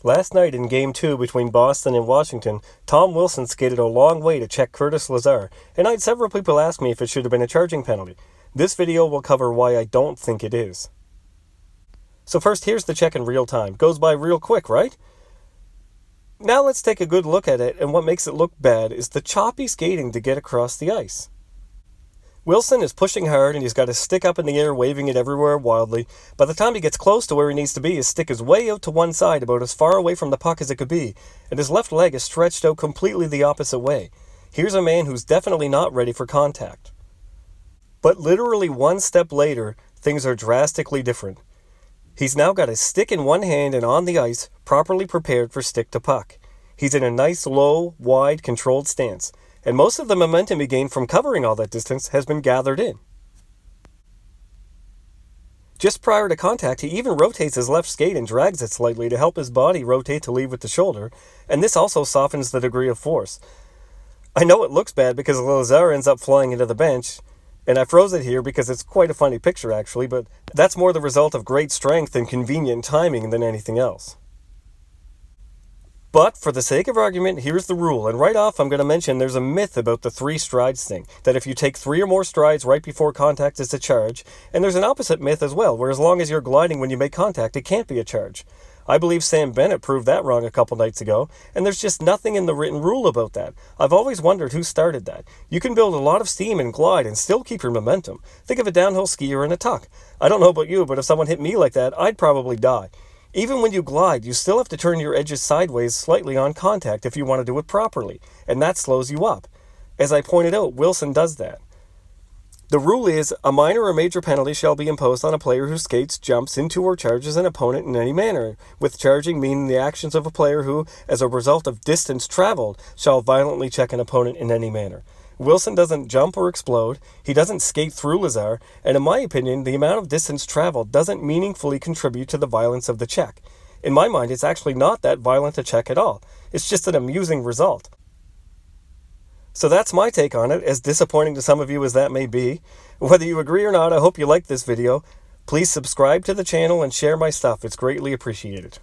Last night in Game 2 between Boston and Washington, Tom Wilson skated a long way to check Curtis Lazar, and I had several people ask me if it should have been a charging penalty. This video will cover why I don't think it is. So first, here's the check in real time. Goes by real quick, right? Now let's take a good look at it, and what makes it look bad is the choppy skating to get across the ice. Wilson is pushing hard and he's got his stick up in the air, waving it everywhere wildly. By the time he gets close to where he needs to be, his stick is way out to one side, about as far away from the puck as it could be, and his left leg is stretched out completely the opposite way. Here's a man who's definitely not ready for contact. But literally one step later, things are drastically different. He's now got his stick in one hand and on the ice, properly prepared for stick to puck. He's in a nice, low, wide, controlled stance, and most of the momentum he gained from covering all that distance has been gathered in. Just prior to contact, he even rotates his left skate and drags it slightly to help his body rotate to leave with the shoulder, and this also softens the degree of force. I know it looks bad because Lazar ends up flying into the bench, and I froze it here because it's quite a funny picture actually, but that's more the result of great strength and convenient timing than anything else. But for the sake of argument, here's the rule, and right off I'm going to mention there's a myth about the 3 strides thing, that if you take 3 or more strides right before contact it's a charge, and there's an opposite myth as well, where as long as you're gliding when you make contact it can't be a charge. I believe Sam Bennett proved that wrong a couple nights ago, and there's just nothing in the written rule about that. I've always wondered who started that. You can build a lot of steam and glide and still keep your momentum. Think of a downhill skier in a tuck. I don't know about you, but if someone hit me like that, I'd probably die. Even when you glide, you still have to turn your edges sideways slightly on contact if you want to do it properly, and that slows you up. As I pointed out, Wilson does that. The rule is, a minor or major penalty shall be imposed on a player who skates, jumps into or charges an opponent in any manner, with charging meaning the actions of a player who, as a result of distance traveled, shall violently check an opponent in any manner. Wilson doesn't jump or explode, he doesn't skate through Lazar, and in my opinion, the amount of distance traveled doesn't meaningfully contribute to the violence of the check. In my mind, it's actually not that violent a check at all. It's just an amusing result. So that's my take on it, as disappointing to some of you as that may be. Whether you agree or not, I hope you like this video. Please subscribe to the channel and share my stuff. It's greatly appreciated.